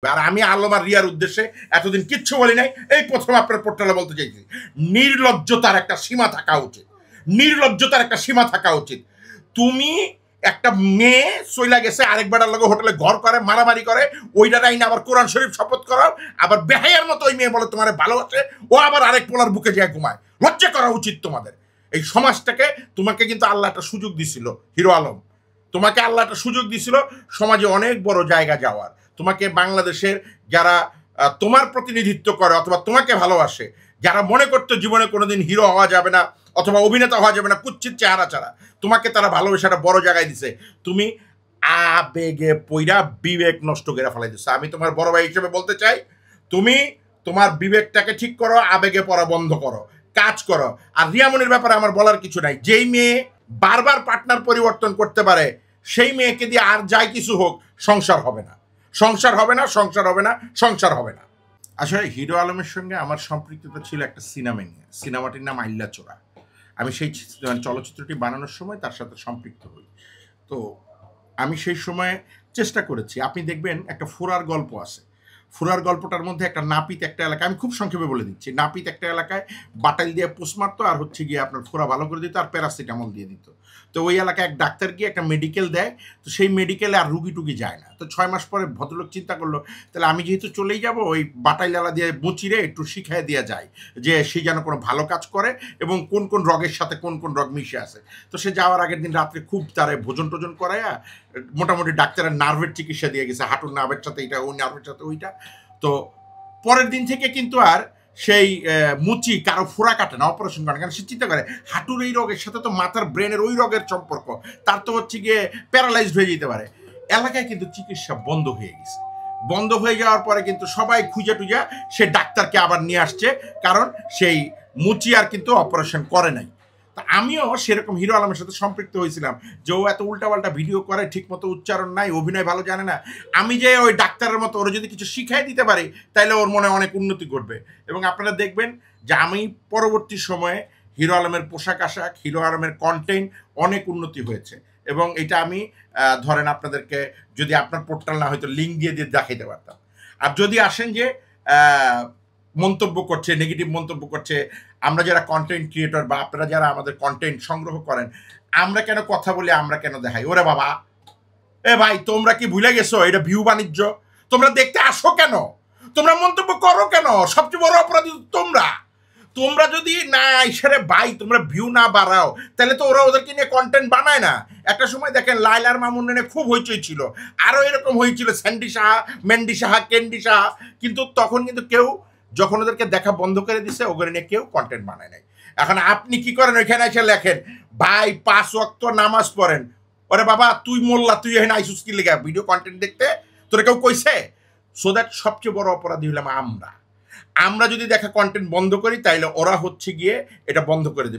আর আমি আলম আর রিয়ার উদ্দেশ্যে এতদিন কিচ্ছু বলি নাই, এই প্রথম আপনার পোর্টালে বলতে চাইছি, নির্লজ্জতার একটা সীমা থাকা উচিত, নির্লজ্জতার একটা সীমা থাকা উচিত। তুমি একটা মেয়ে চইলা গেছে আরেক বেটার লগে হোটেলে ঘর করে, মারামারি করে, ওইটা আইনে আবার কোরআন শরীফ শপথ করাও, আবার বেহাইয়ার মতো ওই মেয়ে বলে তোমার ভালোবাসে, ও আবার আরেক পোলার বুকে যায় ঘুমায়। লজ্জা করা উচিত তোমাদের। এই সমাজটাকে, তোমাকে কিন্তু আল্লাহ একটা সুযোগ দিছিল হিরো আলম, তোমাকে আল্লাহ একটা সুযোগ দিছিল সমাজে অনেক বড় জায়গা যাওয়ার। তোমাকে বাংলাদেশের যারা তোমার প্রতিনিধিত্ব করে অথবা তোমাকে ভালোবাসে, যারা মনে করতো জীবনে কোনোদিন হিরো হওয়া যাবে না অথবা অভিনেতা হওয়া যাবে না কুচ্ছিত চেহারা ছাড়া, তোমাকে তারা ভালোবেসে একটা বড় জায়গায় দিছে। তুমি আবেগে পইরা বিবেক নষ্ট করে ফেলাই দিচ্ছে। আমি তোমার বড় ভাই হিসেবে বলতে চাই, তুমি তোমার বিবেকটাকে ঠিক করো, আবেগে পড়া বন্ধ করো, কাজ করো। আর রিয়ামনির ব্যাপারে আমার বলার কিছু নাই। যেই মেয়ে বারবার পার্টনার পরিবর্তন করতে পারে সেই মেয়েকে দিয়ে আর যাই কিছু হোক সংসার হবে না, সংসার হবে না, সংসার হবে না, সংসার হবে না। আসলে হিরো আলমের সঙ্গে আমার সম্পৃক্ততা ছিল একটা সিনেমা নিয়ে, সিনেমাটির নাম আইল্লা চোরা। আমি সেই চলচ্চিত্রটি বানানোর সময় তার সাথে সম্পৃক্ত হই। তো আমি সেই সময় চেষ্টা করেছি, আপনি দেখবেন একটা ফুরার গল্প আছে, ফুরার গল্পটার মধ্যে একটা নাপিত একটা এলাকায়, আমি খুব সংক্ষেপে বলে দিচ্ছি, নাপিত একটা এলাকায় বাটাইল দিয়ে পোষ মারতো আর হচ্ছে গিয়ে আপনার ফোড়া ভালো করে দিত আর প্যারাসিটামল দিয়ে দিত। তো ওই এলাকায় এক ডাক্তার গিয়ে একটা মেডিকেল দেয়, তো সেই মেডিকেলে আর রুগী টুগি যায় না। তো 6 মাস পরে ভদ্রলোক চিন্তা করলো, তাহলে আমি যেহেতু চলেই যাব, ওই বাটাইলালা দিয়ে মুচিরে একটু শিখাই দেওয়া যায় যে সে যেন কোনো ভালো কাজ করে এবং কোন কোন রোগের সাথে কোন কোন রোগ মিশে আছে। তো সে যাওয়ার আগের দিন রাত্রে খুব তারে ভোজন টোজন করাইয়া মোটামুটি ডাক্তারের নার্ভের চিকিৎসা দিয়ে গেছে, হাঁটুর নার্ভের সাথে এইটা, ওই নার্ভের সাথে ওইটা। তো পরের দিন থেকে কিন্তু আর সেই মুচি কারো ফোড়া কাটে না, অপারেশন করে না, কারণ সে চিন্তা করে হাঁটুর এই রোগের সাথে তো মাথার ব্রেনের ওই রোগের সম্পর্ক, তার তো হচ্ছে গিয়ে প্যারালাইজড হয়ে যেতে পারে। এলাকায় কিন্তু চিকিৎসা বন্ধ হয়ে গেছে। বন্ধ হয়ে যাওয়ার পরে কিন্তু সবাই খুঁজে টুজা সে ডাক্তারকে আবার নিয়ে আসছে, কারণ সেই মুচি আর কিন্তু অপারেশন করে নাই। আমিও সেরকম হিরো আলমের সাথে সম্পৃক্ত হয়েছিলাম যে ও এত উল্টাপাল্টা ভিডিও করে, ঠিক মতো উচ্চারণ নাই, অভিনয় ভালো জানে না, আমি যে ওই ডাক্তারের মতো ওরা যদি কিছু শিখাই দিতে পারি তাহলে ওর মনে অনেক উন্নতি ঘটবে। এবং আপনারা দেখবেন যে আমি পরবর্তী সময়ে হিরো আলমের পোশাক আশাক, হিরো আলমের কন্টেন্ট অনেক উন্নতি হয়েছে। এবং এটা আমি ধরেন আপনাদেরকে যদি আপনার পোর্টাল না হয়তো লিঙ্ক দিয়ে দিয়ে দেখাইতে পারতাম। আর যদি আসেন যে মন্তব্য করছে, নেগেটিভ মন্তব্য করছে, আমরা যারা কন্টেন্ট ক্রিয়েটর বা আপনারা যারা আমাদের কন্টেন্ট সংগ্রহ করেন, আমরা কেন কথা বলি, আমরা কেন দেখাই, ওরে বাবা এ ভাই তোমরা কি ভুলে গেছো এটা ভিউ বাণিজ্য? তোমরা দেখতে আসো কেন, তোমরা মন্তব্য করো কেন? সবচেয়ে বড় অপরাধী তোমরা। তোমরা যদি না ইশারে ভাই তোমরা ভিউ না বাড়াও তাহলে তো ওরা ওদেরকে নিয়ে কন্টেন্ট বানায় না। একটা সময় দেখেন লাইলার মামুন নিয়ে খুব হইচই ছিল, আরও এরকম হয়েছিল Sandy Saha, Mendy Saha, candy Saha, কিন্তু তখন কিন্তু কেউ যখন ওদেরকে দেখা বন্ধ করে দিছে ওগুলো নিয়ে কেউ কন্টেন্ট বানায় নাই। এখন আপনি কি করেন, ওইখানে এসে লেখেন ভাই 5 ওয়াক্ত নামাজ পড়েন, ওরে বাবা তুই মোল্লা, তুই এখানে আইসুস কি লেখা ভিডিও কন্টেন্ট দেখতে, তোরা কেউ কইছে? সো দ্যাট সবচেয়ে বড় অপরাধী হলাম আমরা। আমরা যদি দেখা কন্টেন্ট বন্ধ করি তাইলে ওরা হচ্ছে গিয়ে এটা বন্ধ করে দেবে।